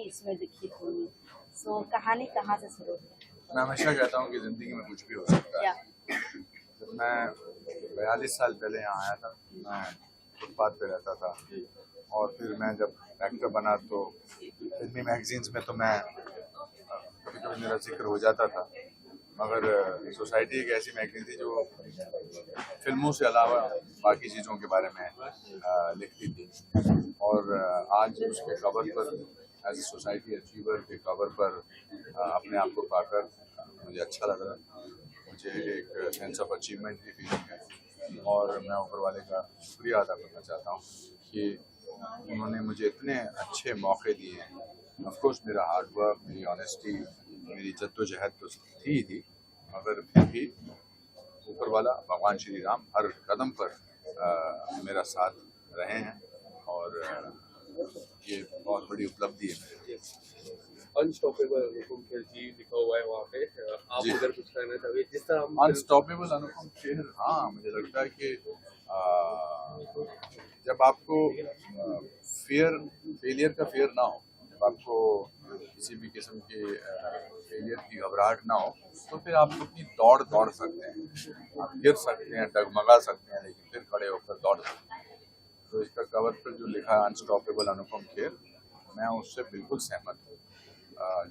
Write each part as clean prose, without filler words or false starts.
इसमें लिखी हुई। सो कहानी कहाँ से शुरू हुई? मैं हमेशा कहता हूँ कि ज़िंदगी में कुछ भी हो सकता है। जब मैं 42 साल पहले यहाँ आया था, मैं फुटपाथ पे रहता था और फिर मैं जब एक्टर बना तो फिल्मी मैगजीन्स में तो मैं कभी कभी मेरा जिक्र हो जाता था, मगर सोसाइटी एक ऐसी मैगजीन थी जो फिल्मों से अलावा बाकी चीज़ों के बारे में लिखती थी। और आज उसके कवर पर एज ए सोसाइटी अचीवर के कवर पर अपने आप को पाकर मुझे अच्छा लग रहा है। मुझे एक सेंस ऑफ अचीवमेंट की फीलिंग है और मैं ऊपर वाले का शुक्रिया अदा करना चाहता हूँ कि उन्होंने मुझे इतने अच्छे मौके दिए हैं। ऑफ कोर्स मेरा हार्ड वर्क, मेरी ऑनेस्टी, मेरी जद्दोजहद तो थी, मगर फिर भी ऊपर वाला भगवान श्री राम हर कदम पर मेरा साथ रहे हैं और ये बहुत बड़ी उपलब्धि है मेरे लिए। अनस्टॉपेबल अनुपम खेर जी लिखा हुआ है वहाँ पे, आप इधर कुछ कहना चाहोगे जिस तरह हम अनस्टॉपेबल अनुपम खेर? हाँ, मुझे लगता है कि जब आपको फेलियर का फियर ना हो, जब आपको किसी भी किस्म के फेलियर की घबराहट ना हो, तो फिर आप अपनी दौड़ सकते हैं। आप गिर सकते हैं, डगमगा सकते हैं, लेकिन फिर खड़े होकर दौड़ सकते हैं। तो इसका कवर पर जो लिखा है अनस्टॉपेबल अनुपम खेर, मैं उससे बिल्कुल सहमत हूँ,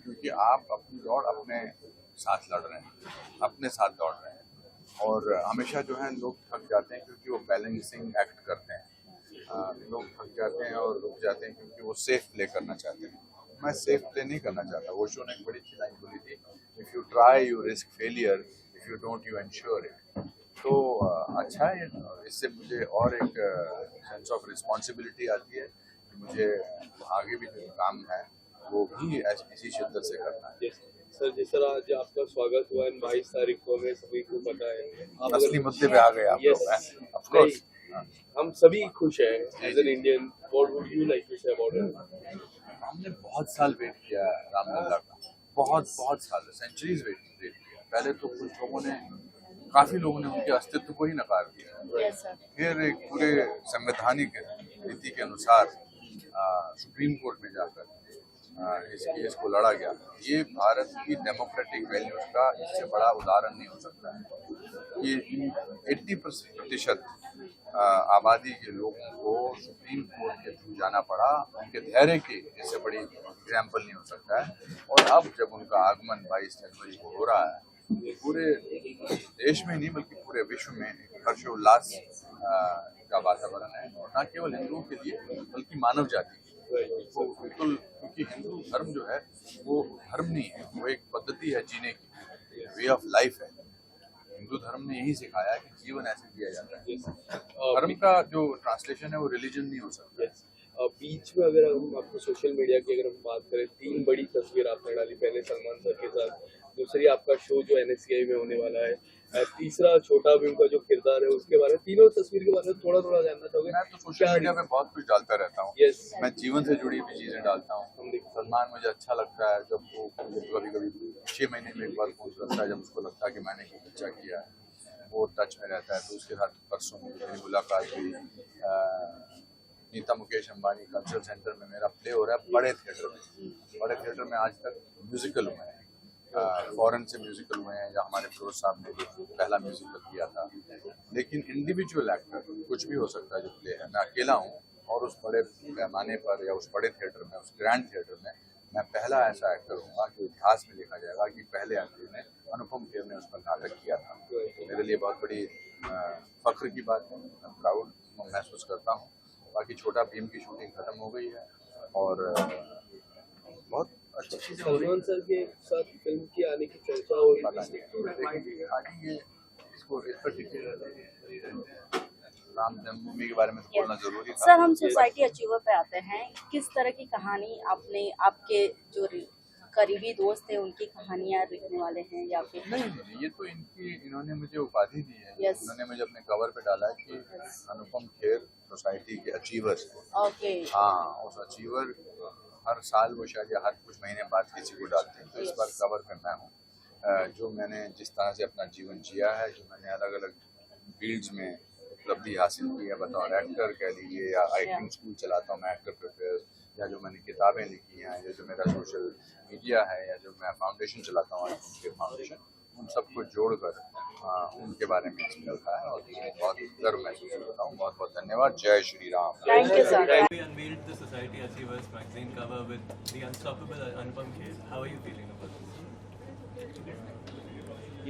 क्योंकि आप अपनी दौड़ अपने साथ लड़ रहे हैं, अपने साथ दौड़ रहे हैं। और हमेशा जो है लोग थक जाते हैं क्योंकि वो बैलेंसिंग एक्ट करते हैं। लोग थक जाते हैं और रुक जाते हैं क्योंकि वो सेफ प्ले करना चाहते हैं। मैं सेफ प्ले नहीं करना चाहता। वो शो ने एक बड़ी अच्छी लाइन बोली थी, if you try you risk failure, if you don't you ensure it. तो अच्छा है, इससे मुझे और एक सेंस ऑफ रिस्पॉन्सिबिलिटी आती है कि मुझे आगे भी जो काम है वो भी इसी शिद्दत से करना है। सर, जिस तरह आज आपका स्वागत हुआ 22 तारीख को, हमें सभी को पता है। आप असली मुद्दे पे आ गए आप लोग। ऑफ कोर्स हम सभी खुश हैं as an Indian. What would you like to say about it? हमने बहुत साल वेट किया रामलला का, बहुत साल, सेंचुरीज वेट किया। पहले तो कुछ लोगों ने, काफी लोगों ने उनके अस्तित्व को ही नकार दिया। फिर एक पूरे संवैधानिक नीति के अनुसार सुप्रीम कोर्ट में जाकर इस केस को लड़ा गया। ये भारत की डेमोक्रेटिक वैल्यूज का इससे बड़ा उदाहरण नहीं हो सकता है। ये 80% आबादी के लोगों को सुप्रीम कोर्ट के थ्रू जाना पड़ा, उनके धैर्य की इससे बड़ी एग्जाम्पल नहीं हो सकता है। और अब जब उनका आगमन 22 जनवरी को हो रहा है, पूरे देश में नहीं बल्कि पूरे विश्व में हर्षोल्लास का वातावरण है, और न केवल हिंदुओं के लिए बल्कि मानव जाति के लिए। वो बिल्कुल, क्योंकि हिंदू धर्म जो है वो धर्म नहीं है, वो एक पद्धति है जीने की, वे ऑफ लाइफ है। हिंदू धर्म ने यही सिखाया है कि जीवन ऐसे जिया जाता है। धर्म का जो ट्रांसलेशन है वो रिलीजन नहीं हो सकता। बीच में अगर हम आपको सोशल मीडिया की अगर हम बात करें, 3 बड़ी तस्वीर आपने डाली। पहले सलमान सर के साथ, दूसरी आपका शो जो NSCI में होने वाला है, तीसरा छोटा भीम का जो किरदार है उसके बारे में। तीनों तस्वीर के बारे में थोड़ा जानना चाहोगे? मैं तो सोशल मीडिया पे बहुत कुछ डालता रहता हूँ। मैं जीवन से जुड़ी हुई चीजें डालता हूँ। सलमान मुझे अच्छा लगता है जब वो कभी 6 महीने में एक बार फोन करता है, जब उसको लगता है कि मैंने कुछ अच्छा किया है, वो टच में रहता है। तो उसके साथ परसों मेरी मुलाकात हुई नीता मुकेश अंबानी कल्चरल सेंटर में। मेरा प्ले हो रहा है बड़े थिएटर में। आज तक म्यूजिकल हुए हैं, फॉरेन से म्यूजिकल हुए हैं, या हमारे फिरोज साहब ने पहला म्यूजिकल किया था। लेकिन इंडिविजुअल एक्टर कुछ भी हो सकता है जो प्ले है। मैं अकेला हूँ और उस बड़े पैमाने पर या उस बड़े थिएटर में, उस ग्रैंड थिएटर में मैं पहला ऐसा एक्टर हूँगा जो इतिहास में लिखा जाएगा कि पहले एक्टर ने, अनुपम खेर ने उस पर नाटक किया था। मेरे लिए बहुत बड़ी फख्र की बात है। मैं प्राउड महसूस करता हूँ। बाकी छोटा भीम की शूटिंग खत्म हो गई है और बहुत अच्छी चीज़ें हो रही हैं। सलमान सर के साथ फिल्म की आने की चर्चा हो रही है। इसको इस पर राम जन्मभूमि के बारे में तो बोलना जरूरी था। सर, हम सोसाइटी अचीवर पे आते हैं। किस तरह की कहानी आपने, आपके जो करीबी दोस्त थे उनकी कहानियां लिखने वाले हैं या फिर? नहीं, ये तो इन्होंने मुझे उपाधि दी है। इन्होंने मुझे अपने कवर पे डाला है कि अनुपम खेर सोसाइटी के अचीवर। हाँ, उस अचीवर हर साल वो शायद या हर कुछ महीने बाद किसी को डालते हैं। तो इस बार कवर पे मैं हूँ। जो मैंने जिस तरह से अपना जीवन जिया है, जो मैंने अलग अलग फील्ड्स में उपलब्धि हासिल की है, बतौर एक्टर कह लीजिए, या एक्टिंग स्कूल चलाता हूँ मैं, एक्टर प्रिपेयर, या जो मैंने किताबें लिखी हैं या जो मेरा सोशल मीडिया है या जो मैं फाउंडेशन चलाता हूँ अनुपम खेर फाउंडेशन, उन सबको जोड़कर उनके बारे में लिखा है और बहुत गर्व महसूस करता हूँ। बहुत बहुत धन्यवाद। जय Shri Ram. Thank you sir. We unveiled the Society Achievers magazine cover with the unstoppable Anupam Kher. How are you feeling about this?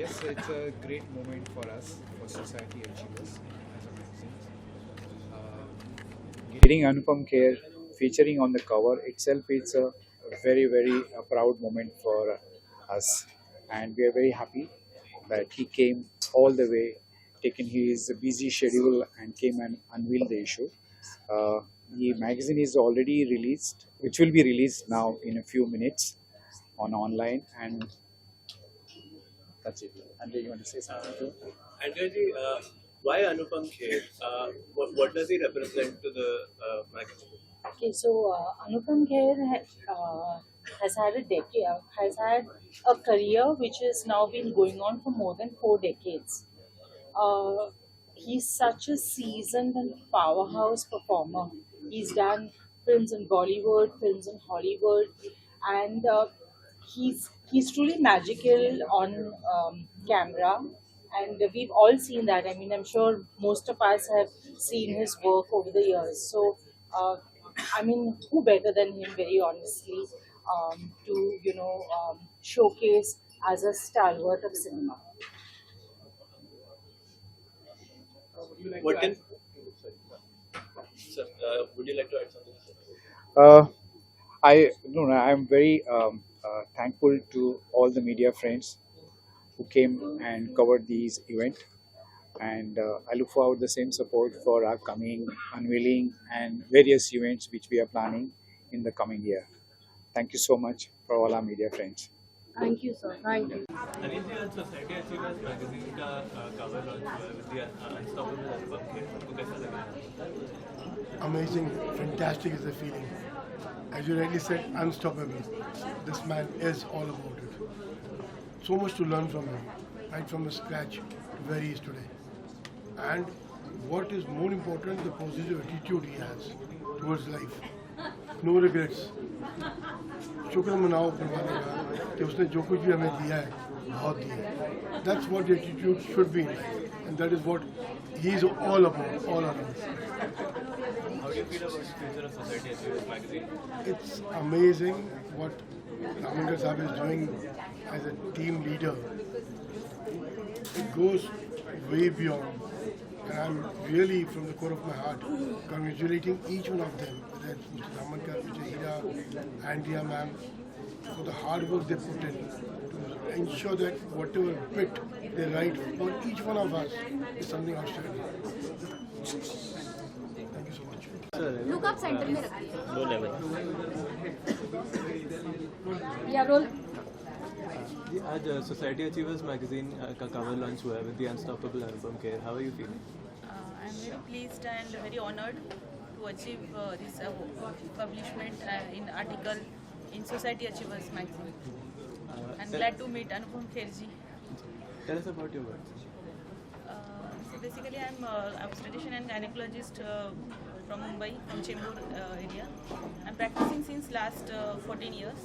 Yes, it's a great moment for us, for Society Achievers as a magazine. Getting Anupam Kher featuring on the cover itself is a very, very proud moment for us, and we are very happy that he came all the way, taken his busy schedule and came and unveiled the issue. The magazine is already released, which will be released now in a few minutes on online, and that's it. Andrea, you want to say something too? Andrea ji, why Anupam Kher? What does he represent to the magazine? Okay, so Anupam Kher has had a career which has now been going on for more than 4 decades. He's such a seasoned and powerhouse performer. He's done films in Bollywood, films in Hollywood, and he's truly magical on camera. And we've all seen that. I mean, I'm sure most of us have seen his work over the years. So, I mean, who better than him, very honestly, to showcase as a stalwart of cinema. What can, sir, would you like to add something? I'm very thankful to all the media friends who came and covered these event, and I look forward the same support for our coming unveiling and various events which we are planning in the coming year. Thank you so much for all our media friends. Thank you sir. Thank you. Anil ji, आज society achievers magazine का cover launch हुआ है with the unstoppable Anupam Kher. आपको कैसा लगा? Amazing, fantastic is the feeling. As you rightly said, unstoppable. This man is all about it. So much to learn from him, right from the scratch to where he is today. And what is more important, the positive attitude he has towards life. No regrets. शुक्र मनाओ परमात्मा का कि उसने जो कुछ भी हमें दिया है बहुत दिया है. That's what the attitude should be in life, and that is what he is all about, all around. How do you feel about the future of Society Achievers magazine? It's amazing what Dhamankar Sahib is doing as a team leader. It goes way beyond, and I'm really from the core of my heart congratulating each one of them, whether it's Mr. Dhamankar, Mr. Hira, Andrea ma'am, for the hard work they put in to ensure that whatever bit they write for each one of us is something outstanding. Thank you so much. Look आप centre में रखिए। Low level. या roll. जी, आज society achievers magazine का cover launch हुआ है with the unstoppable Anupam Kher. How are you feeling? I am very pleased and very honored to achieve this publishment in article in Society Achievers magazine. And glad to meet Anupam Kher ji. Tell us about your work. So basically, I am obstetrician and gynecologist from Mumbai, from Chembur area. I am practicing since last 14 years.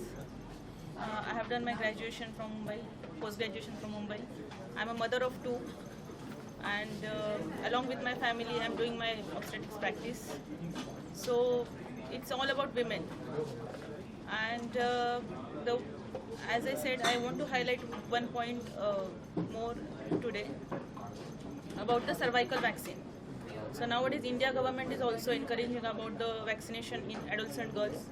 I have done my graduation from Mumbai, post-graduation from Mumbai. I am a mother of 2. And along with my family, I'm doing my obstetrics practice. So it's all about women. And as I said, I want to highlight one point more today about the cervical vaccine. So nowadays, India government is also encouraging about the vaccination in adolescent girls,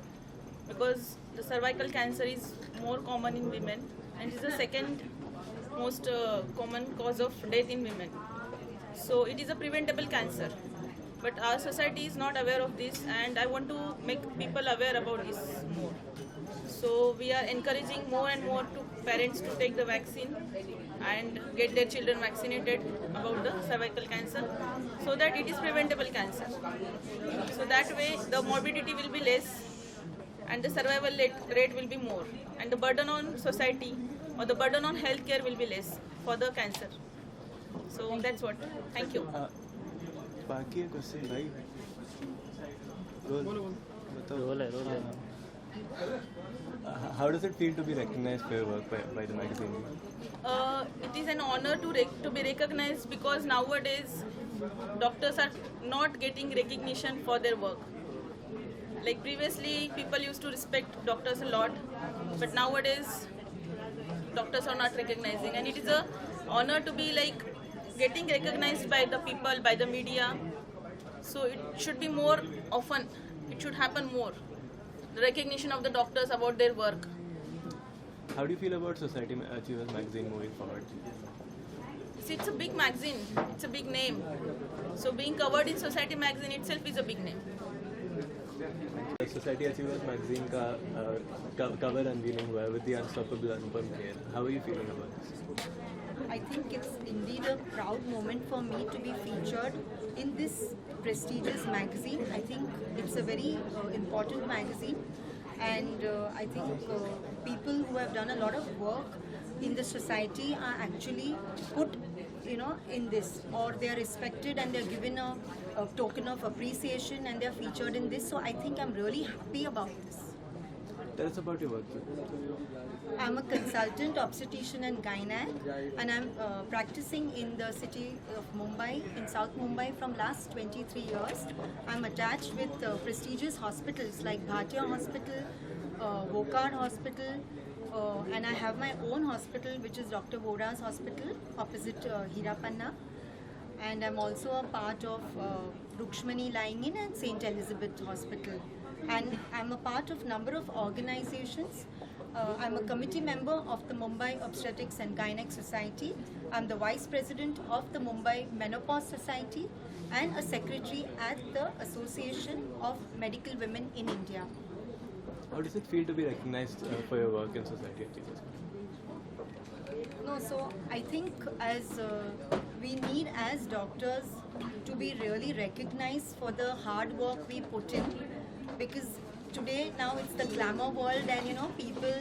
because the cervical cancer is more common in women and is the second most common cause of death in women. So it is a preventable cancer, but our society is not aware of this, and I want to make people aware about this more. So we are encouraging more and more to parents to take the vaccine and get their children vaccinated about the cervical cancer, so that it is preventable cancer. So that way the morbidity will be less and the survival rate will be more, and the burden on society or the burden on healthcare will be less for the cancer. So that's what. Thank you. बाकी है question भाई। How does it feel to be recognized for your work by the magazine? It is an honor to be recognized because nowadays doctors are not getting recognition for their work. Like previously, people used to respect doctors a lot, but nowadays doctors are not recognizing, and it is a honor to be like getting recognized by the people, by the media. So it should be more often. It should happen more. The recognition of the doctors about their work. How do you feel about Society Achievers magazine moving forward? See, it's a big magazine. It's a big name. So being covered in Society magazine itself is a big name. Society Achievers magazine का cover unveiling हुआ है with the unstoppable Anupam Kher. How are you feeling about this? I think it's indeed a proud moment for me to be featured in this prestigious magazine. I think it's a very important magazine, and I think people who have done a lot of work in the society are actually put, in this, or they are respected and they're given a token of appreciation and they're featured in this. So I think I'm really happy about this. Tell us about your work. I'm a consultant obstetrician and gynec, and I'm practicing in the city of Mumbai, in South Mumbai, from last 23 years. I'm attached with prestigious hospitals like Bhatia Hospital, Vokad Hospital, and I have my own hospital, which is Dr. Vora's Hospital, opposite Hirapanna. And I'm also a part of Rukshmani Lying In and St. Elizabeth Hospital. And I'm a part of number of organizations. I'm a committee member of the Mumbai Obstetrics and Gynec Society. I'm the vice president of the Mumbai Menopause Society and a secretary at the Association of Medical Women in India. How does it feel to be recognized for your work in Society Achievers? No, so I think as we need as doctors to be really recognized for the hard work we put in, because today now it's the glamour world, and people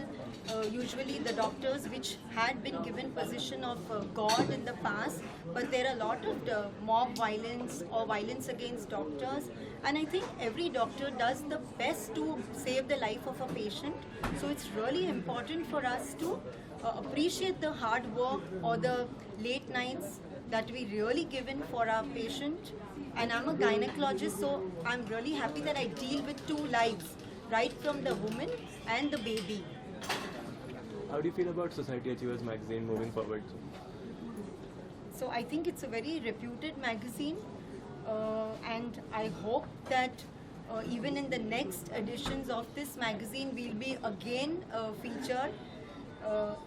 usually the doctors which had been given position of God in the past, but there are a lot of mob violence or violence against doctors, and I think every doctor does the best to save the life of a patient. So it's really important for us to appreciate the hard work or the late nights that we really given for our patient. And I'm a gynecologist, so I'm really happy that I deal with two lives, right from the woman and the baby. How do you feel about Society Achievers magazine moving forward? So I think it's a very reputed magazine, and I hope that even in the next editions of this magazine we'll be again featured.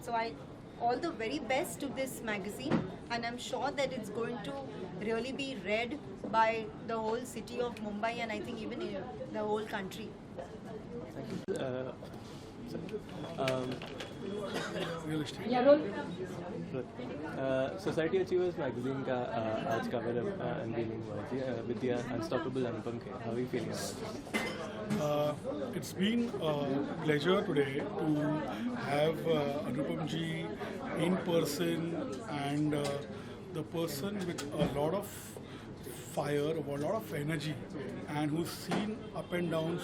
So all the very best to this magazine, and I'm sure that it's going to really be read by the whole city of Mumbai, and I think even in the whole country. Society Achievers magazine का आज cover unveiling हुआ है with the unstoppable Anupam Kher. How are you feeling about it? It's been a pleasure today to have Anupam ji in person, and the person with a lot of fire, a lot of energy, and who's seen up and downs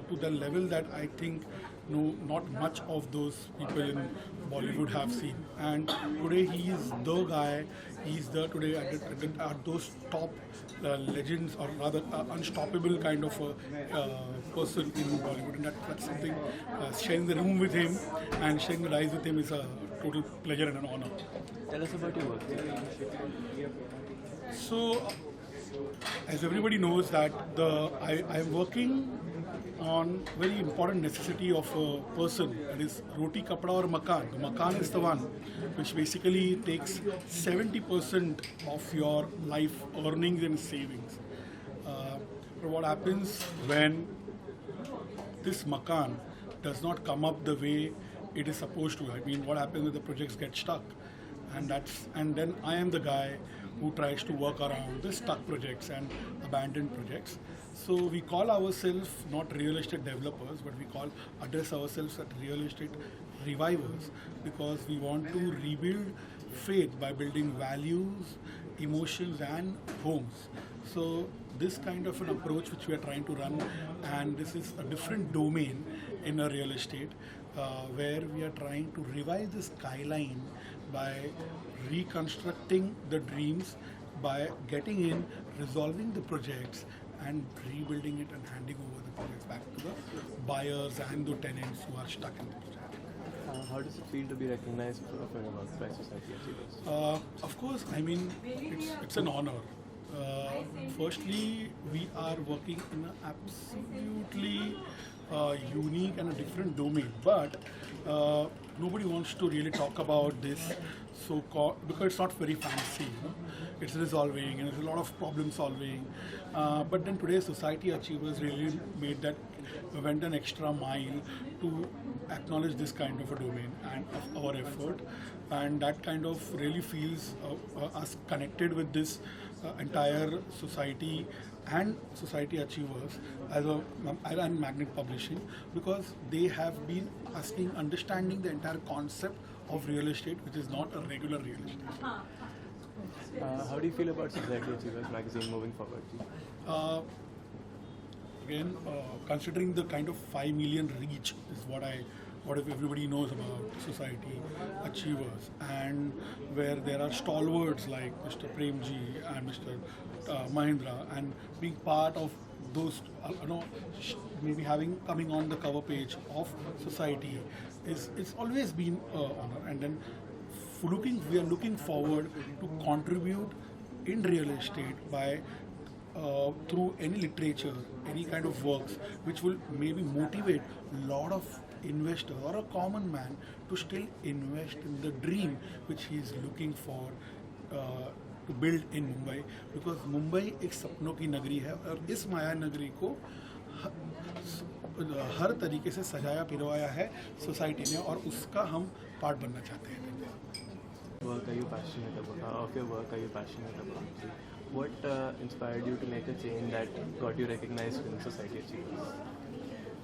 to the level that I think not much of those people in Bollywood have seen. And today he is the guy. He's the today at those top legends, or rather unstoppable kind of a person in Bollywood, and that's something. Sharing the room with him and sharing the rise with him is a total pleasure and an honor. Tell us about your work. So, as everybody knows that I'm working on very important necessity of a person, that is roti, kapda or makan. The makan is the one which basically takes 70% of your life earnings and savings. But what happens when this makan does not come up the way it is supposed to? I mean, what happens when the projects get stuck? And then I am the guy who tries to work around the stuck projects and abandoned projects. So we call ourselves not real estate developers, but we address ourselves as real estate revivers, because we want to rebuild faith by building values, emotions, and homes. So this kind of an approach which we are trying to run, and this is a different domain in a real estate where we are trying to revive the skyline by reconstructing the dreams, by getting in, resolving the projects, and rebuilding it and handing over the projects back to the buyers and the tenants who are stuck in the project. How does it feel to be recognized for your work by Society Achievers? Of course, I mean, it's an honor. Firstly, we are working in an absolutely unique and a different domain, but nobody wants to really talk about this because it's not very fancy. It's resolving and there's a lot of problem solving. But then today, Society Achievers really went an extra mile to acknowledge this kind of a domain and of our effort, and that kind of really feels us connected with this entire society and Society Achievers and Magnet Publishing, because they have been understanding the entire concept of real estate, which is not a regular real estate. How do you feel about Society Achievers magazine moving forward? Again, considering the kind of 5 million reach is what if everybody knows about Society Achievers, and where there are stalwarts like Mr. Premji and Mr. Mahindra, and being part of those, maybe coming on the cover page of Society it's always been an honor. And then we are looking forward to contribute in real estate by through any literature, any kind of works which will maybe motivate a lot of investors or a common man to still invest in the dream which he is looking for to build in Mumbai, because Mumbai एक सपनों की नगरी है और इस माया नगरी को हर तरीके से सजाया पिरवाया है सोसाइटी ने, और उसका हम पार्ट बनना चाहते हैं. Work are you passionate about? Of your work are you passionate about? What inspired you to make a change that got you recognized in Society Achievers?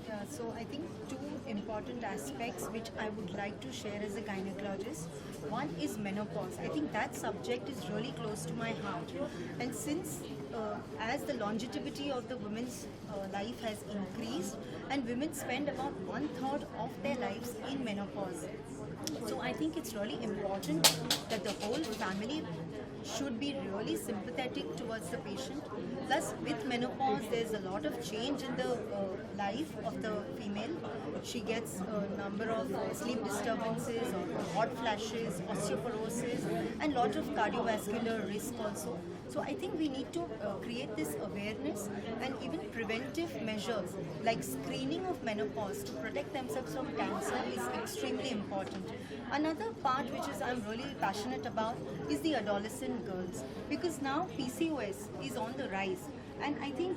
Yeah, so I think two important aspects which I would like to share as a gynecologist. One is menopause. I think that subject is really close to my heart, and since as the longevity of the women's life has increased, and women spend about 1/3 of their lives in menopause. So I think it's really important that the whole family should be really sympathetic towards the patient. Plus, with menopause, there's a lot of change in the life of the female. She gets a number of sleep disturbances or hot flashes, osteoporosis, and lot of cardiovascular risk also. So I think we need to create this awareness, and even preventive measures like screening of menopause to protect themselves from cancer is extremely important. Another part which I'm really passionate about is the adolescent girls, because now PCOS is on the rise, and I think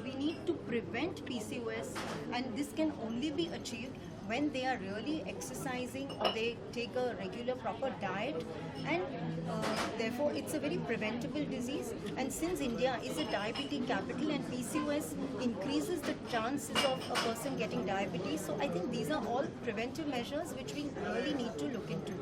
we need to prevent PCOS, and this can only be achieved when they are really exercising or they take a regular proper diet, and therefore it's a very preventable disease. And since India is a diabetic capital and PCOS increases the chances of a person getting diabetes, so I think these are all preventive measures which we really need to look into.